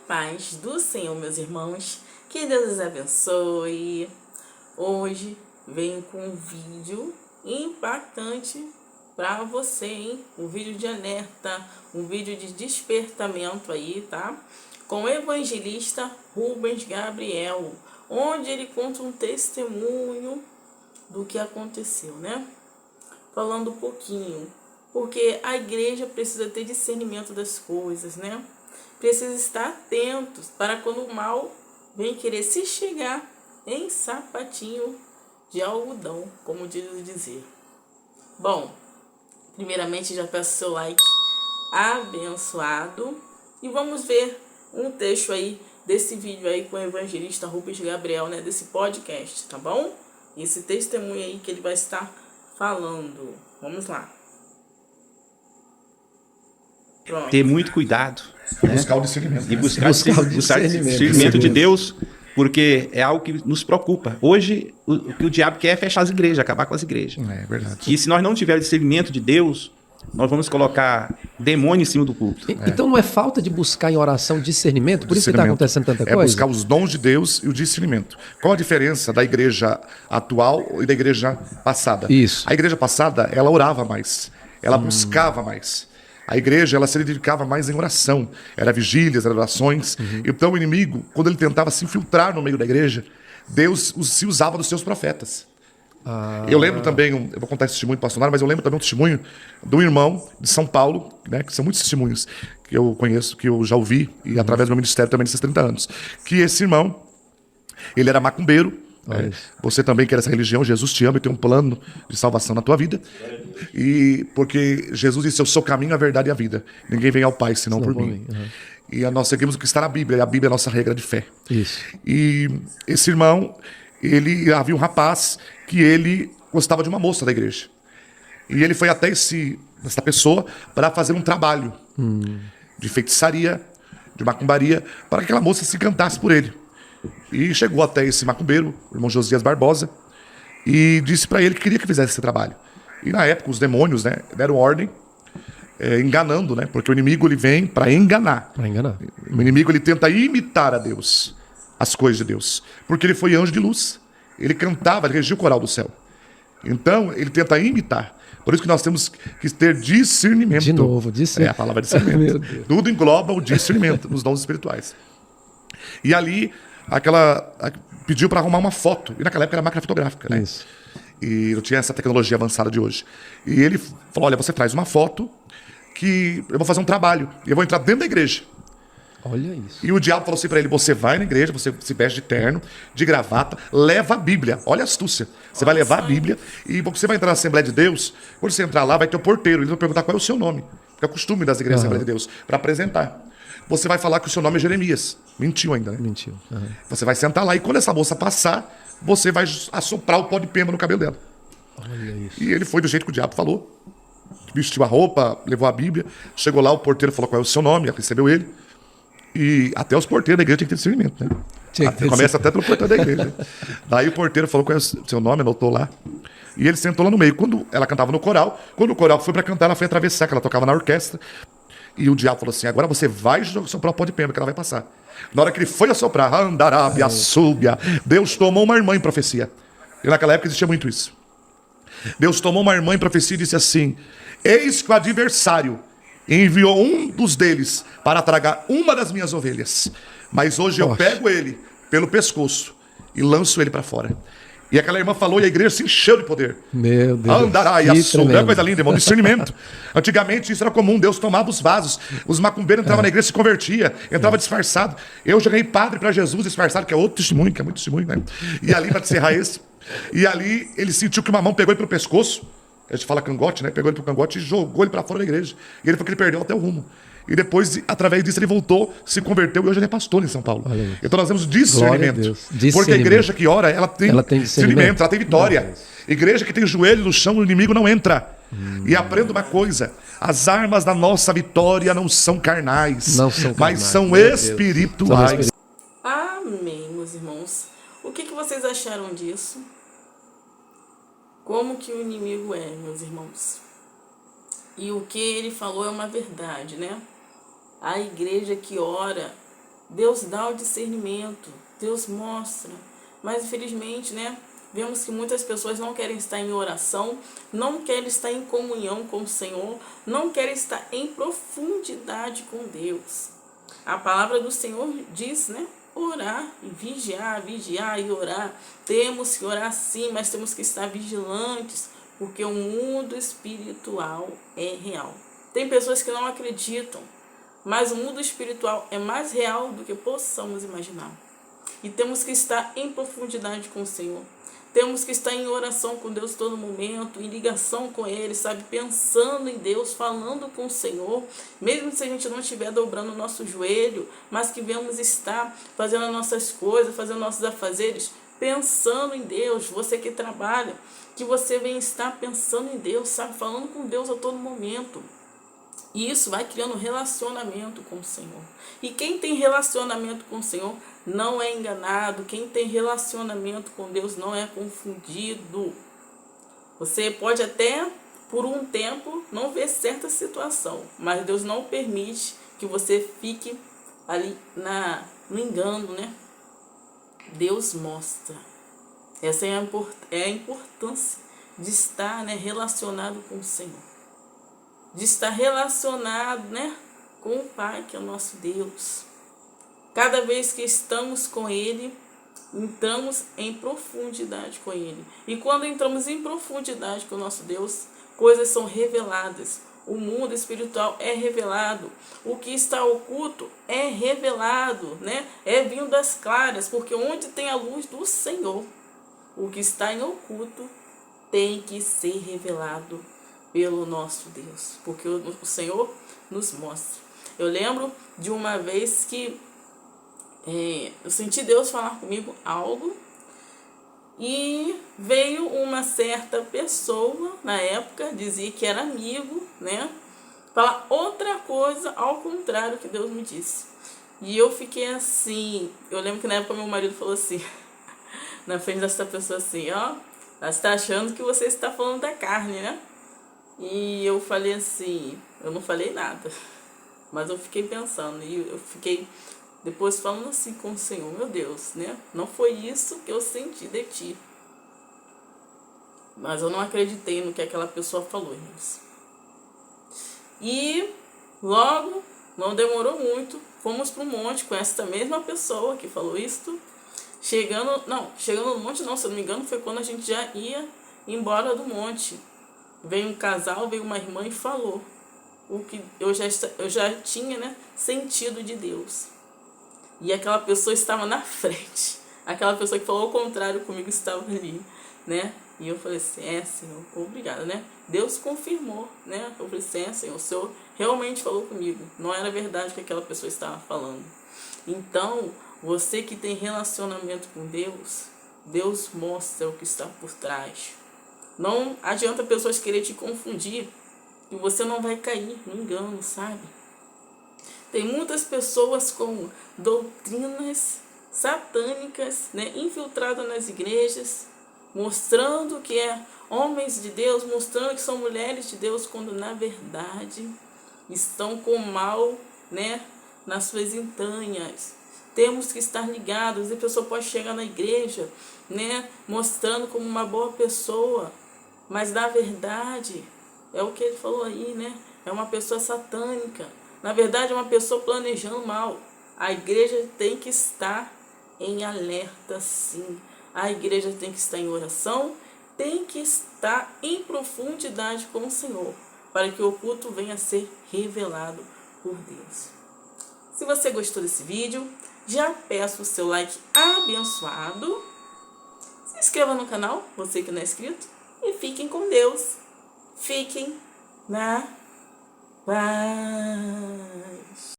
paz do Senhor, meus irmãos. Que Deus os abençoe. Hoje venho com um vídeo impactante para você, hein? Um vídeo de alerta, um vídeo de despertamento aí, tá? Com o evangelista Rubens Gabriel, onde ele conta um testemunho do que aconteceu, né? Falando um pouquinho, porque a igreja precisa ter discernimento das coisas, né? Precisa estar atentos para quando o mal vem querer se chegar em sapatinho de algodão, como diz dizer. Bom, primeiramente já peço seu like abençoado e vamos ver um trecho aí desse vídeo aí com o evangelista Rubens Gabriel, né? Desse podcast, tá bom? Esse testemunho aí que ele vai estar falando. Vamos lá. Pronto. Ter muito cuidado, né? Buscar o discernimento. E buscar o discernimento de Deus, porque é algo que nos preocupa. Hoje, o que o diabo quer é fechar as igrejas, acabar com as igrejas. É verdade. E se nós não tivermos discernimento de Deus, nós vamos colocar demônio em cima do púlpito. Então não é falta de buscar em oração discernimento? Por isso que está acontecendo tanta coisa? É buscar os dons de Deus e o discernimento. Qual a diferença da igreja atual e da igreja passada? Isso. A igreja passada, ela orava mais, ela buscava mais. A igreja, ela se dedicava mais em oração. Era vigílias, era orações. Então o inimigo, quando ele tentava se infiltrar no meio da igreja, Deus se usava dos seus profetas. Eu lembro também, eu vou contar esse testemunho do pastor, mas eu lembro também um testemunho do irmão de São Paulo, né, que são muitos testemunhos que eu conheço, que eu já ouvi, e através do meu ministério também nesses 30 anos. Que esse irmão, ele era macumbeiro. Você também quer essa religião, Jesus te ama e tem um plano de salvação na tua vida. E porque Jesus disse: eu sou o caminho, a verdade e a vida. Ninguém vem ao Pai senão por mim. E nós seguimos o que está na Bíblia, e a Bíblia é a nossa regra de fé. Isso. E esse irmão, havia um rapaz que ele gostava de uma moça da igreja. E ele foi até essa pessoa para fazer um trabalho de feitiçaria, de macumbaria, para que aquela moça se encantasse por ele. E chegou até esse macumbeiro, o irmão Josias Barbosa, e disse para ele que queria que fizesse esse trabalho. E na época os demônios, né, deram ordem, enganando, né, porque o inimigo ele vem para enganar. Para enganar. O inimigo ele tenta imitar a Deus, as coisas de Deus, porque ele foi anjo de luz. Ele cantava, ele regia o coral do céu. Então ele tenta imitar. Por isso que nós temos que ter discernimento. De novo, discernimento. É a palavra discernimento. Tudo engloba o discernimento nos dons espirituais. E ali pediu para arrumar uma foto. E naquela época era máquina fotográfica, né? Isso. E não tinha essa tecnologia avançada de hoje. E ele falou: olha, você traz uma foto que eu vou fazer um trabalho. E eu vou entrar dentro da igreja. Olha isso. E o diabo falou assim para ele: você vai na igreja, você se veste de terno, de gravata, leva a Bíblia. Olha a astúcia. Você vai levar a Bíblia e você vai entrar na Assembleia de Deus. Quando você entrar lá, vai ter o porteiro. Ele vai perguntar qual é o seu nome. Porque é o costume das igrejas da Assembleia de Deus, para apresentar. Você vai falar que o seu nome é Jeremias. Mentiu ainda, né? Mentiu. Você vai sentar lá e quando essa moça passar, você vai assoprar o pó de pema no cabelo dela. Olha isso. E ele foi do jeito que o diabo falou. Vestiu a roupa, levou a Bíblia. Chegou lá, o porteiro falou qual é o seu nome, recebeu ele. E até os porteiros da igreja tinham que ter discernimento, né? Começa até pelo porteiro da igreja. Daí o porteiro falou qual é o seu nome, anotou lá. E ele sentou lá no meio. Quando ela cantava no coral, quando o coral foi para cantar, ela foi atravessar, que ela tocava na orquestra. E o diabo falou assim: agora você vai soprar o pó de pena, que ela vai passar. Na hora que ele foi assoprar, andarábia, súbia, Deus tomou uma irmã em profecia. E naquela época existia muito isso. Deus tomou uma irmã em profecia e disse assim: eis que o adversário enviou um dos deles para tragar uma das minhas ovelhas. Mas hoje eu pego ele pelo pescoço e lanço ele para fora. E aquela irmã falou e a igreja se encheu de poder. Meu Deus. Andará e assombra. É coisa linda, irmão. Discernimento. Antigamente isso era comum. Deus tomava os vasos. Os macumbeiros entravam na igreja e se convertia. Entrava disfarçado. Eu já ganhei padre para Jesus disfarçado, que é outro testemunho, que é muito testemunho, né? E ali, para encerrar esse. E ali ele sentiu que uma mão pegou ele pelo pescoço. A gente fala cangote, né? Pegou ele pro cangote e jogou ele para fora da igreja. E ele falou que ele perdeu até o rumo. E depois, através disso, ele voltou, se converteu e hoje ele é pastor em São Paulo. Então nós temos discernimento. Porque a igreja que ora, ela tem discernimento, ela tem vitória. Igreja que tem o joelho no chão, o inimigo não entra. E aprenda uma coisa: as armas da nossa vitória não são carnais, mas são espirituais. Amém, meus irmãos. O que vocês acharam disso? Como que o inimigo é, meus irmãos? E o que ele falou é uma verdade, né? A igreja que ora Deus dá o discernimento, Deus mostra. Mas infelizmente, né, vemos que muitas pessoas não querem estar em oração, não querem estar em comunhão com o Senhor, não querem estar em profundidade com Deus. A palavra do Senhor diz, né, orar e vigiar, vigiar e orar. Temos que orar sim, mas temos que estar vigilantes, porque o mundo espiritual é real. Tem pessoas que não acreditam, mas o mundo espiritual é mais real do que possamos imaginar. E temos que estar em profundidade com o Senhor. Temos que estar em oração com Deus todo momento, em ligação com Ele, sabe? Pensando em Deus, falando com o Senhor. Mesmo se a gente não estiver dobrando o nosso joelho, mas que venhamos estar fazendo as nossas coisas, fazendo nossos afazeres, pensando em Deus. Você que trabalha, que você venha estar pensando em Deus, sabe? Falando com Deus a todo momento. E isso vai criando relacionamento com o Senhor. E quem tem relacionamento com o Senhor não é enganado. Quem tem relacionamento com Deus não é confundido. Você pode até, por um tempo, não ver certa situação, mas Deus não permite que você fique ali no engano, né? Deus mostra. Essa é a importância de estar, né, relacionado com o Senhor. De estar relacionado, né, com o Pai, que é o nosso Deus. Cada vez que estamos com Ele, entramos em profundidade com Ele. E quando entramos em profundidade com o nosso Deus, coisas são reveladas. O mundo espiritual é revelado. O que está oculto é revelado, né? É vindo das claras, porque onde tem a luz do Senhor, o que está em oculto tem que ser revelado pelo nosso Deus, porque o Senhor nos mostra. Eu lembro de uma vez que eu senti Deus falar comigo algo e veio uma certa pessoa, na época, dizia que era amigo, né? Falar outra coisa ao contrário que Deus me disse. E eu fiquei assim, eu lembro que na época meu marido falou assim, na frente dessa pessoa assim, ó, ela está achando que você está falando da carne, né? E eu falei assim, eu não falei nada, mas eu fiquei pensando, e eu fiquei depois falando assim com o Senhor, meu Deus, né? Não foi isso que eu senti de ti. Mas eu não acreditei no que aquela pessoa falou, irmãos. E logo, não demorou muito, fomos para o monte com essa mesma pessoa que falou isso. Chegando no monte não, se eu não me engano, foi quando a gente já ia embora do monte. Veio um casal, veio uma irmã e falou o que eu já tinha, né, sentido de Deus. E aquela pessoa estava na frente. Aquela pessoa que falou o contrário comigo estava ali, né? E eu falei assim, Senhor, obrigada, né? Deus confirmou, né? Eu falei assim, Senhor, o Senhor realmente falou comigo. Não era verdade o que aquela pessoa estava falando. Então, você que tem relacionamento com Deus, Deus mostra o que está por trás. Não adianta pessoas querer te confundir, e você não vai cair no engano, sabe? Tem muitas pessoas com doutrinas satânicas, né, infiltradas nas igrejas, mostrando que é homens de Deus, mostrando que são mulheres de Deus, quando na verdade estão com mal, né, nas suas entranhas. Temos que estar ligados. A pessoa pode chegar na igreja, né, mostrando como uma boa pessoa, mas na verdade é o que ele falou aí, né? É uma pessoa satânica. Na verdade é uma pessoa planejando mal. A igreja tem que estar em alerta, sim. A igreja tem que estar em oração, tem que estar em profundidade com o Senhor, para que o oculto venha a ser revelado por Deus. Se você gostou desse vídeo, já peço o seu like abençoado. Se inscreva no canal, você que não é inscrito. E fiquem com Deus. Fiquem na paz.